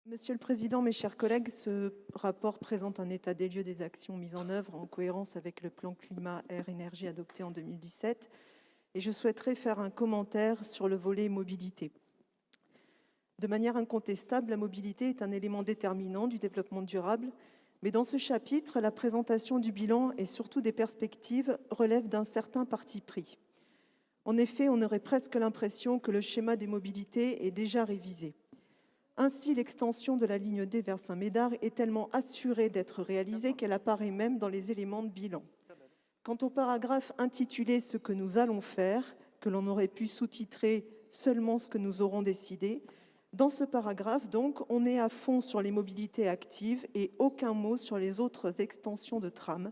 Monsieur le Président, mes chers collègues, ce rapport présente un état des lieux des actions mises en œuvre en cohérence avec le plan climat-air-énergie adopté en 2017. Et je souhaiterais faire un commentaire sur le volet mobilité. De manière incontestable, la mobilité est un élément déterminant du développement durable, mais dans ce chapitre, la présentation du bilan et surtout des perspectives relève d'un certain parti pris. En effet, on aurait presque l'impression que le schéma des mobilités est déjà révisé. Ainsi, l'extension de la ligne D vers Saint-Médard est tellement assurée d'être réalisée qu'elle apparaît même dans les éléments de bilan. Quant au paragraphe intitulé « Ce que nous allons faire », que l'on aurait pu sous-titrer « Seulement ce que nous aurons décidé », dans ce paragraphe, donc, on est à fond sur les mobilités actives et aucun mot sur les autres extensions de tram.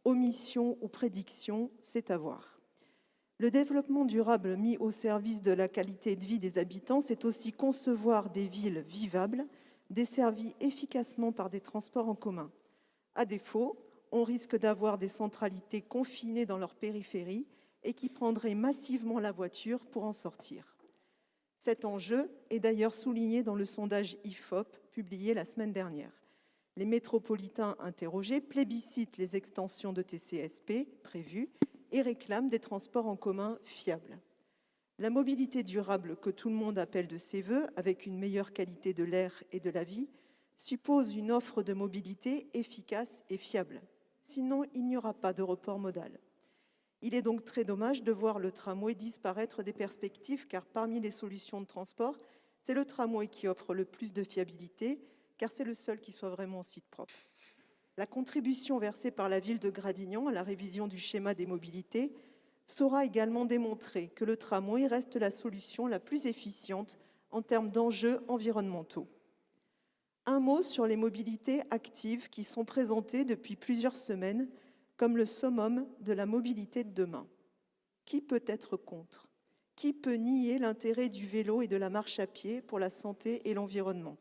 Omission ou prédiction, c'est à voir. Le développement durable mis au service de la qualité de vie des habitants, c'est aussi concevoir des villes vivables, desservies efficacement par des transports en commun. À défaut, on risque d'avoir des centralités confinées dans leur périphérie et qui prendraient massivement la voiture pour en sortir. Cet enjeu est d'ailleurs souligné dans le sondage IFOP publié la semaine dernière. Les métropolitains interrogés plébiscitent les extensions de TCSP prévues et réclament des transports en commun fiables. La mobilité durable que tout le monde appelle de ses voeux, avec une meilleure qualité de l'air et de la vie, suppose une offre de mobilité efficace et fiable. Sinon, il n'y aura pas de report modal. Il est donc très dommage de voir le tramway disparaître des perspectives, car parmi les solutions de transport, c'est le tramway qui offre le plus de fiabilité, car c'est le seul qui soit vraiment en site propre. La contribution versée par la ville de Gradignan à la révision du schéma des mobilités saura également démontrer que le tramway reste la solution la plus efficiente en termes d'enjeux environnementaux. Un mot sur les mobilités actives qui sont présentées depuis plusieurs semaines comme le summum de la mobilité de demain. Qui peut être contre? Qui peut nier l'intérêt du vélo et de la marche à pied pour la santé et l'environnement?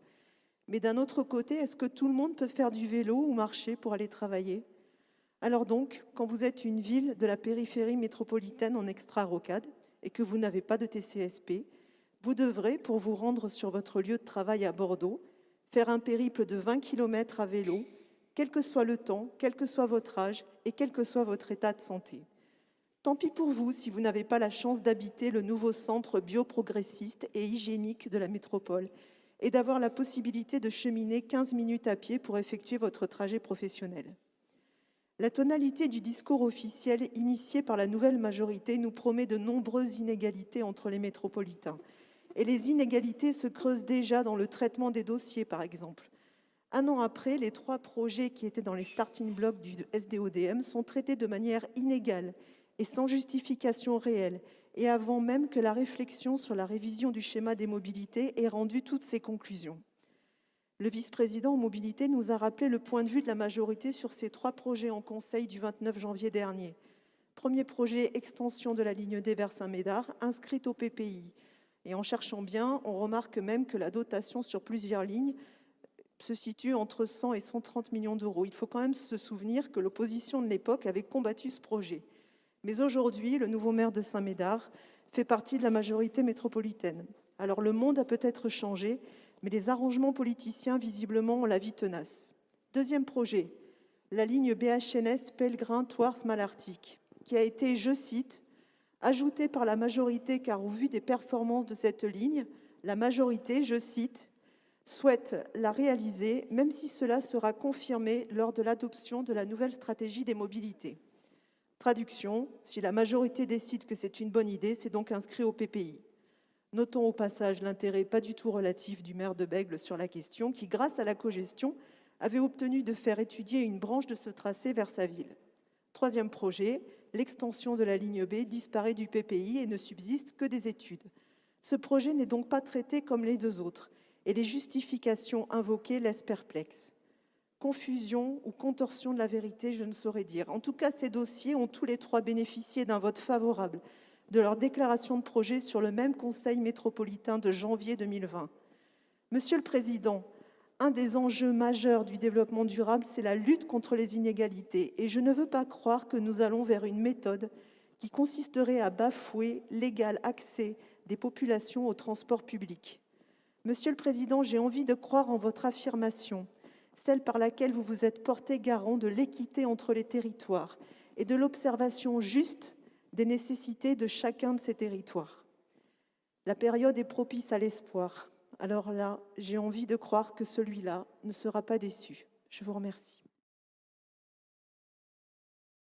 Mais d'un autre côté, est-ce que tout le monde peut faire du vélo ou marcher pour aller travailler? Alors donc, quand vous êtes une ville de la périphérie métropolitaine en extra-rocade et que vous n'avez pas de TCSP, vous devrez, pour vous rendre sur votre lieu de travail à Bordeaux, faire un périple de 20 km à vélo, quel que soit le temps, quel que soit votre âge et quel que soit votre état de santé. Tant pis pour vous si vous n'avez pas la chance d'habiter le nouveau centre bioprogressiste et hygiénique de la métropole et d'avoir la possibilité de cheminer 15 minutes à pied pour effectuer votre trajet professionnel. La tonalité du discours officiel initié par la nouvelle majorité nous promet de nombreuses inégalités entre les métropolitains. Et les inégalités se creusent déjà dans le traitement des dossiers, par exemple. Un an après, les 3 projets qui étaient dans les starting blocks du SDODM sont traités de manière inégale et sans justification réelle, et avant même que la réflexion sur la révision du schéma des mobilités ait rendu toutes ses conclusions. Le vice-président mobilité nous a rappelé le point de vue de la majorité sur ces 3 projets en conseil du 29 janvier dernier. Premier projet, extension de la ligne D vers Saint-Médard, inscrite au PPI. Et en cherchant bien, on remarque même que la dotation sur plusieurs lignes se situe entre 100 et 130 millions d'euros. Il faut quand même se souvenir que l'opposition de l'époque avait combattu ce projet. Mais aujourd'hui, le nouveau maire de Saint-Médard fait partie de la majorité métropolitaine. Alors le monde a peut-être changé, mais les arrangements politiciens, visiblement, ont la vie tenace. Deuxième projet, la ligne BHNS Pellegrin-Thouars-Malartic, qui a été, je cite, ajoutée par la majorité car au vu des performances de cette ligne, la majorité, je cite, souhaite la réaliser, même si cela sera confirmé lors de l'adoption de la nouvelle stratégie des mobilités. Traduction, si la majorité décide que c'est une bonne idée, c'est donc inscrit au PPI. Notons au passage l'intérêt pas du tout relatif du maire de Bègles sur la question, qui, grâce à la cogestion, avait obtenu de faire étudier une branche de ce tracé vers sa ville. Troisième projet, l'extension de la ligne B disparaît du PPI et ne subsiste que des études. Ce projet n'est donc pas traité comme les 2 autres, et les justifications invoquées laissent perplexe. Confusion ou contorsion de la vérité, je ne saurais dire. En tout cas, ces dossiers ont tous les 3 bénéficié d'un vote favorable de leur déclaration de projet sur le même Conseil métropolitain de janvier 2020. Monsieur le Président, un des enjeux majeurs du développement durable, c'est la lutte contre les inégalités. Et je ne veux pas croire que nous allons vers une méthode qui consisterait à bafouer l'égal accès des populations au transport public. Monsieur le Président, j'ai envie de croire en votre affirmation, celle par laquelle vous vous êtes porté garant de l'équité entre les territoires et de l'observation juste des nécessités de chacun de ces territoires. La période est propice à l'espoir. Alors là, j'ai envie de croire que celui-là ne sera pas déçu. Je vous remercie.